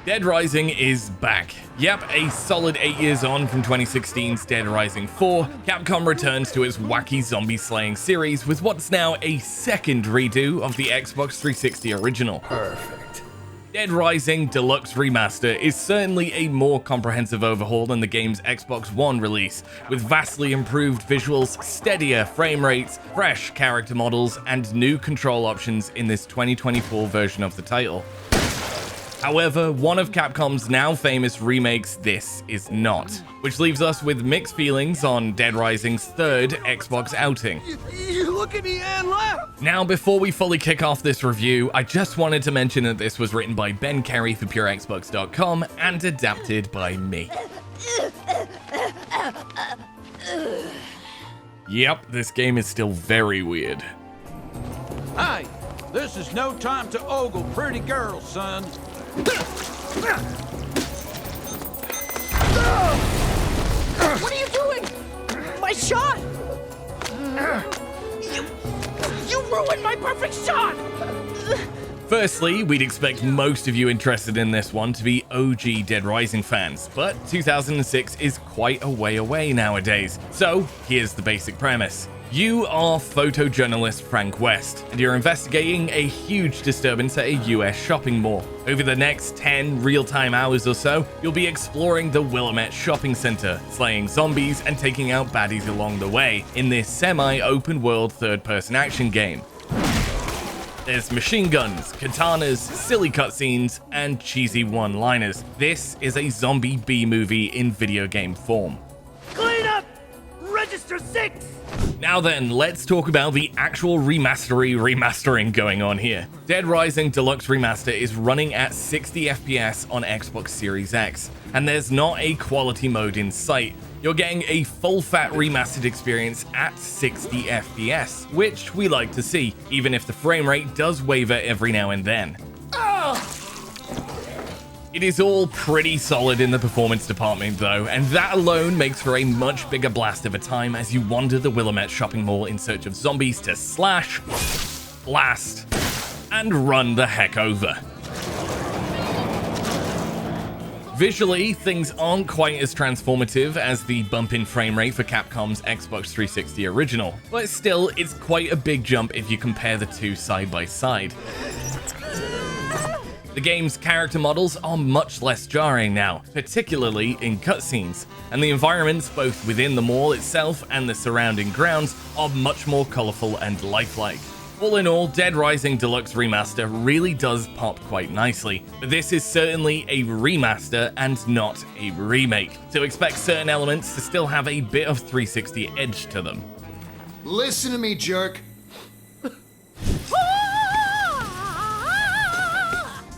Dead Rising is back. Yep, a solid 8 years on from 2016's Dead Rising 4, Capcom returns to its wacky zombie slaying series with what's now a second redo of the Xbox 360 original. Perfect. Dead Rising Deluxe Remaster is certainly a more comprehensive overhaul than the game's Xbox One release, with vastly improved visuals, steadier frame rates, fresh character models, and new control options in this 2024 version of the title. However, one of Capcom's now famous remakes this is not, which leaves us with mixed feelings on Dead Rising's third Xbox outing. You look at me and laugh! Now, before we fully kick off this review, I just wanted to mention that this was written by Ben Carey for PureXbox.com and adapted by me. Yep, this game is still very weird. Hey, this is no time to ogle pretty girls, son. What are you doing? My shot! You ruined my perfect shot! Firstly, we'd expect most of you interested in this one to be OG Dead Rising fans, but 2006 is quite a way away nowadays. So, here's the basic premise. You are photojournalist Frank West, and you're investigating a huge disturbance at a US shopping mall. Over the next 10 real-time hours or so, you'll be exploring the Willamette shopping center, slaying zombies and taking out baddies along the way in this semi-open world third-person action game. There's machine guns, katanas, silly cutscenes, and cheesy one-liners. This is a zombie B-movie in video game form. Clean up! Register 6! Now then, let's talk about the actual remastering going on here. Dead Rising Deluxe Remaster is running at 60 FPS on Xbox Series X, and there's not a quality mode in sight. You're getting a full-fat remastered experience at 60 FPS, which we like to see, even if the frame rate does waver every now and then. It is all pretty solid in the performance department though, and that alone makes for a much bigger blast of a time as you wander the Willamette shopping mall in search of zombies to slash, blast, and run the heck over. Visually, things aren't quite as transformative as the bump in frame rate for Capcom's Xbox 360 original, but still, it's quite a big jump if you compare the two side by side. The game's character models are much less jarring now, particularly in cutscenes, and the environments both within the mall itself and the surrounding grounds are much more colourful and lifelike. All in all, Dead Rising Deluxe Remaster really does pop quite nicely, but this is certainly a remaster and not a remake, so expect certain elements to still have a bit of 360 edge to them. Listen to me, jerk.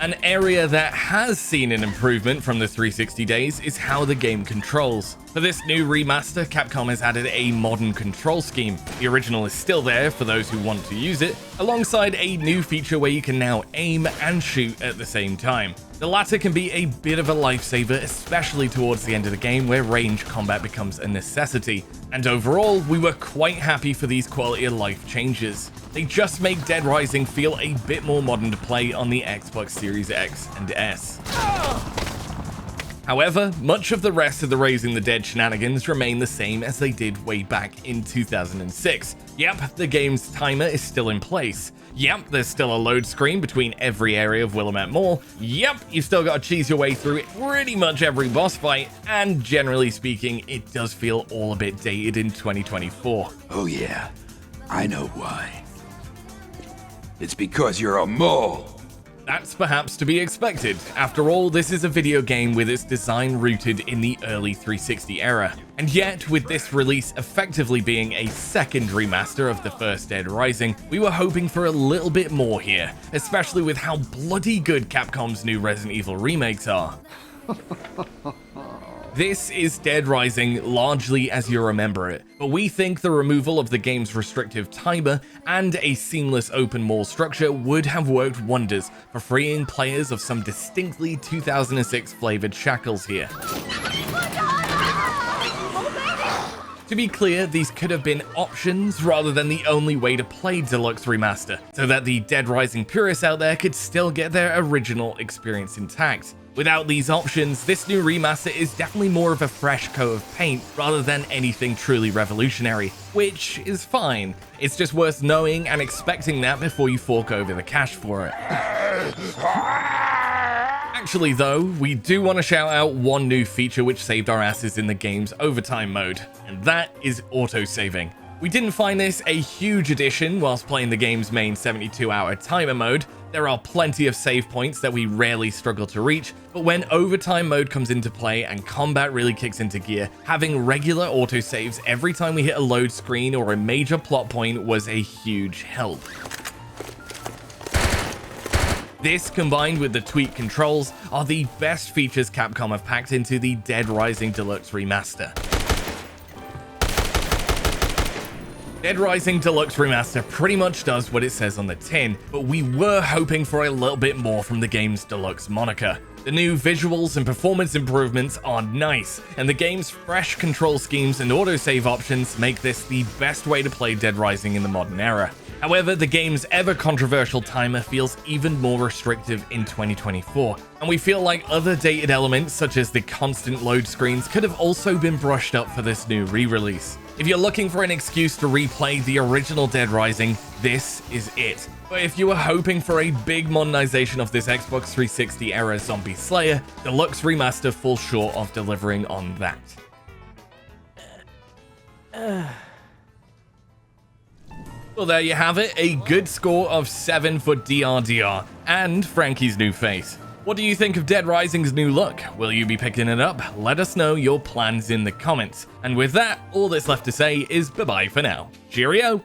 An area that has seen an improvement from the 360 days is how the game controls. For this new remaster, Capcom has added a modern control scheme. The original is still there for those who want to use it, alongside a new feature where you can now aim and shoot at the same time. The latter can be a bit of a lifesaver, especially towards the end of the game where range combat becomes a necessity. And overall, we were quite happy for these quality of life changes. They just make Dead Rising feel a bit more modern to play on the Xbox Series X and S. However, much of the rest of the Raising the Dead shenanigans remain the same as they did way back in 2006. Yep, the game's timer is still in place. Yep, there's still a load screen between every area of Willamette Mall. Yep, you've still got to cheese your way through pretty much every boss fight, and generally speaking, it does feel all a bit dated in 2024. Oh yeah, I know why. It's because you're a mole. That's perhaps to be expected. After all, this is a video game with its design rooted in the early 360 era. And yet, with this release effectively being a second remaster of the first Dead Rising, we were hoping for a little bit more here, especially with how bloody good Capcom's new Resident Evil remakes are. This is Dead Rising largely as you remember it, but we think the removal of the game's restrictive timer and a seamless open mall structure would have worked wonders for freeing players of some distinctly 2006 flavored shackles here. To be clear, these could have been options rather than the only way to play Deluxe Remaster, so that the Dead Rising purists out there could still get their original experience intact. Without these options, this new remaster is definitely more of a fresh coat of paint rather than anything truly revolutionary, which is fine. It's just worth knowing and expecting that before you fork over the cash for it. Actually though, we do want to shout out one new feature which saved our asses in the game's overtime mode, and that is autosaving. We didn't find this a huge addition whilst playing the game's main 72-hour timer mode. There are plenty of save points that we rarely struggle to reach, but when overtime mode comes into play and combat really kicks into gear, having regular autosaves every time we hit a load screen or a major plot point was a huge help. This, combined with the tweaked controls, are the best features Capcom have packed into the Dead Rising Deluxe Remaster. Dead Rising Deluxe Remaster pretty much does what it says on the tin, but we were hoping for a little bit more from the game's deluxe moniker. The new visuals and performance improvements are nice, and the game's fresh control schemes and autosave options make this the best way to play Dead Rising in the modern era. However, the game's ever-controversial timer feels even more restrictive in 2024, and we feel like other dated elements such as the constant load screens could have also been brushed up for this new re-release. If you're looking for an excuse to replay the original Dead Rising, this is it. But if you were hoping for a big modernization of this Xbox 360 era Zombie Slayer, Deluxe Remaster falls short of delivering on that. Well, there you have it, a good score of 7 for DRDR, and Frankie's new face. What do you think of Dead Rising's new look? Will you be picking it up? Let us know your plans in the comments. And with that, all that's left to say is bye-bye for now. Cheerio!